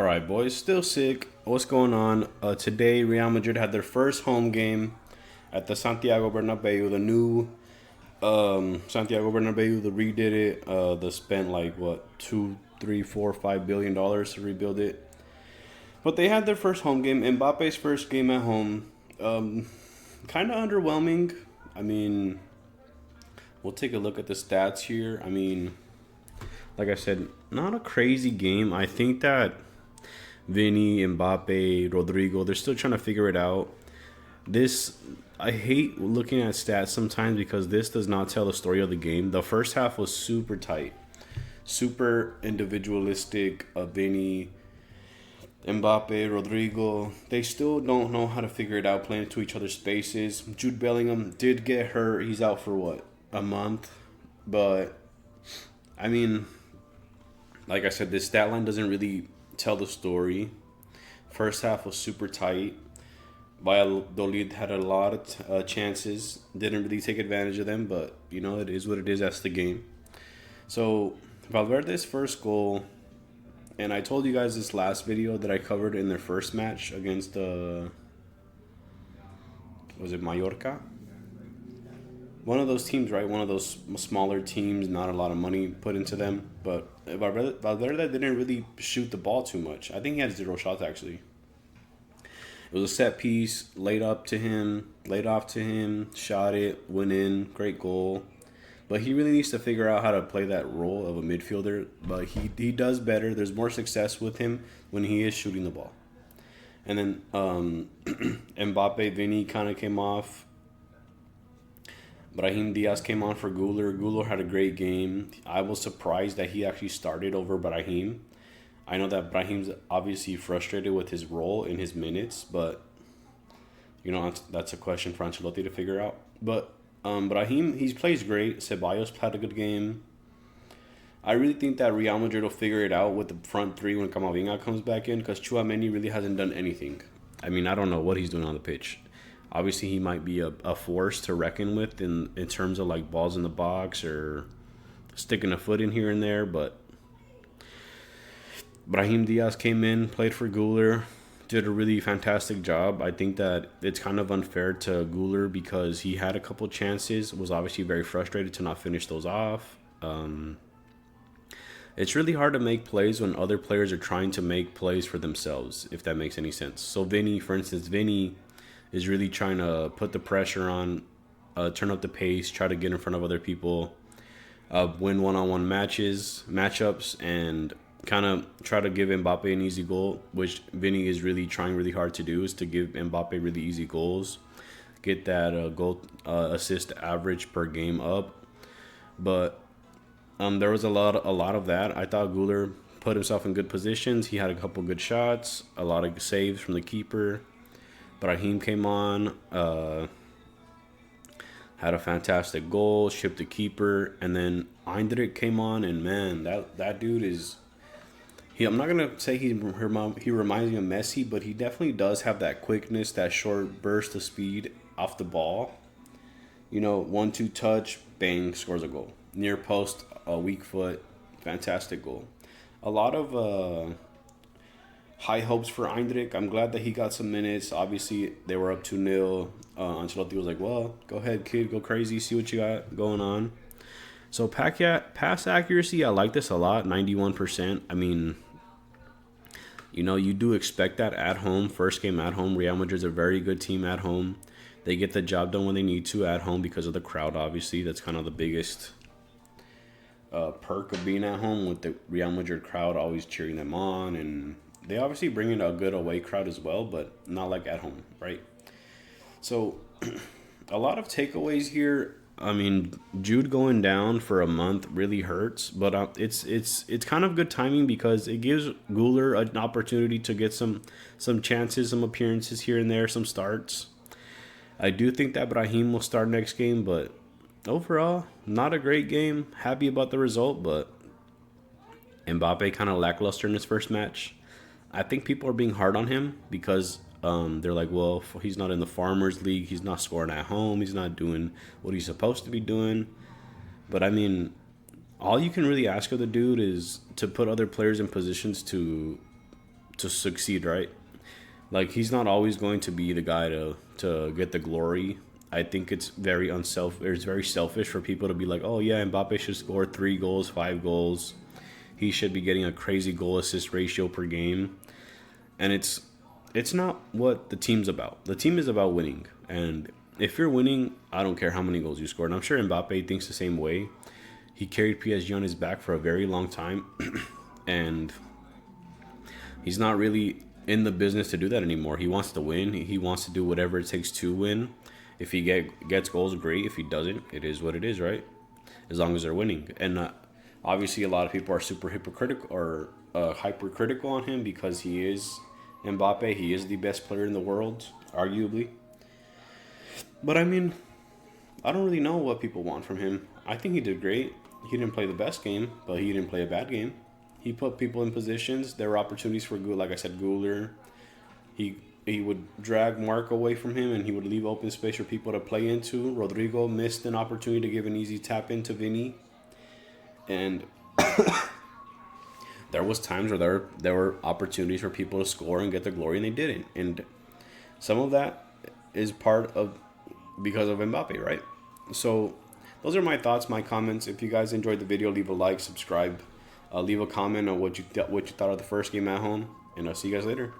right, boys, still sick. What's going on? Today, Real Madrid had their first home game at the Santiago Bernabeu, the new Santiago Bernabeu. They redid it. They spent like what, two, three, four, $5 billion to rebuild it. But they had their first home game. Mbappe's first game at home. Kind of underwhelming. I mean, we'll take a look at the stats here. I mean, like I said, not a crazy game. I think that Vinny, Mbappe, Rodrigo, they're still trying to figure it out. This, I hate looking at stats sometimes because this does not tell the story of the game. The first half was super tight, super individualistic. Vinny, Mbappe, Rodrigo, they still don't know how to figure it out playing into each other's spaces. Jude Bellingham did get hurt. He's out for what, a month? But, I mean, like I said, this stat line doesn't really tell the story. First half was super tight. Valladolid had a lot of chances. Didn't really take advantage of them, but you know it is what it is. That's the game. So Valverde's first goal, and I told you guys this last video that I covered in their first match against was it Mallorca? One of those teams, right? One of those smaller teams, not a lot of money put into them. But Valverde didn't really shoot the ball too much. I think he had 0 shots, actually. It was a set piece, laid off to him, shot it, went in, great goal. But he really needs to figure out how to play that role of a midfielder. But he does better. There's more success with him when he is shooting the ball. And then Mbappe, Vinny kind of came off. Brahim Diaz came on for Guler. Guler had a great game. I was surprised that he actually started over Brahim. I know that Brahim's obviously frustrated with his role in his minutes, but you know that's a question for Ancelotti to figure out. But Brahim, he plays great. Ceballos had a good game. I really think that Real Madrid will figure it out with the front three when Camavinga comes back in, because Tchouaméni really hasn't done anything. I mean, I don't know what he's doing on the pitch. Obviously, he might be a force to reckon with in terms of like balls in the box or sticking a foot in here and there. But Brahim Diaz came in, played for Guler, did a really fantastic job. I think that it's kind of unfair to Guler because he had a couple chances, was obviously very frustrated to not finish those off. It's really hard to make plays when other players are trying to make plays for themselves, if that makes any sense. So Vinny, for instance, is really trying to put the pressure on, turn up the pace, try to get in front of other people, win one-on-one matchups, and kind of try to give Mbappe an easy goal, which Vinny is really trying really hard to do, is to give Mbappe really easy goals, get that goal assist average per game up. But there was a lot of that. I thought Guler put himself in good positions. He had a couple good shots, a lot of saves from the keeper. Brahim came on, had a fantastic goal, shipped the keeper, and then Endrick came on, and man, that dude is. I'm not gonna say he reminds me of Messi, but he definitely does have that quickness, that short burst of speed off the ball. You know, 1-2 touch, bang, scores a goal. Near post, a weak foot, fantastic goal. A lot of high hopes for Endrick. I'm glad that he got some minutes. Obviously, they were up 2-0. Ancelotti was like, well, go ahead, kid. Go crazy. See what you got going on. So, pass accuracy, I like this a lot, 91%. I mean, you know, you do expect that at home. First game at home. Real Madrid's a very good team at home. They get the job done when they need to at home because of the crowd, obviously. That's kind of the biggest perk of being at home, with the Real Madrid crowd always cheering them on, and they obviously bring in a good away crowd as well, but not like at home, right? So, a lot of takeaways here. I mean, Jude going down for a month really hurts, but it's kind of good timing because it gives Guler an opportunity to get some chances, some appearances here and there, some starts. I do think that Brahim will start next game, but overall, not a great game. Happy about the result, but Mbappe kind of lackluster in his first match. I think people are being hard on him because they're like, well, he's not in the Farmers League. He's not scoring at home. He's not doing what he's supposed to be doing. But, I mean, all you can really ask of the dude is to put other players in positions to to succeed, right? Like he's not always going to be the guy to get the glory. I think it's very it's very selfish for people to be like, oh yeah, Mbappe should score 3 goals, 5 goals. He should be getting a crazy goal assist ratio per game, and it's not what the team's about. The team is about winning, and if you're winning, I don't care how many goals you score. And I'm sure Mbappe thinks the same way. He carried PSG on his back for a very long time, and he's not really in the business to do that anymore. He wants to win. He wants to do whatever it takes to win. If he gets goals, great. If he doesn't, it is what it is, right? As long as they're winning. And obviously, a lot of people are super hypocritical or hypercritical on him because he is Mbappe. He is the best player in the world, arguably. But I mean, I don't really know what people want from him. I think he did great. He didn't play the best game, but he didn't play a bad game. He put people in positions. There were opportunities for, like I said, Guler. He would drag Mark away from him, and he would leave open space for people to play into. Rodrigo missed an opportunity to give an easy tap into Vinny. And there was times where there were opportunities for people to score and get the glory, and they didn't. And some of that is because of Mbappe, right? So those are my thoughts, my comments. If you guys enjoyed the video, leave a like, subscribe, leave a comment on what you thought of the first game at home, and I'll see you guys later.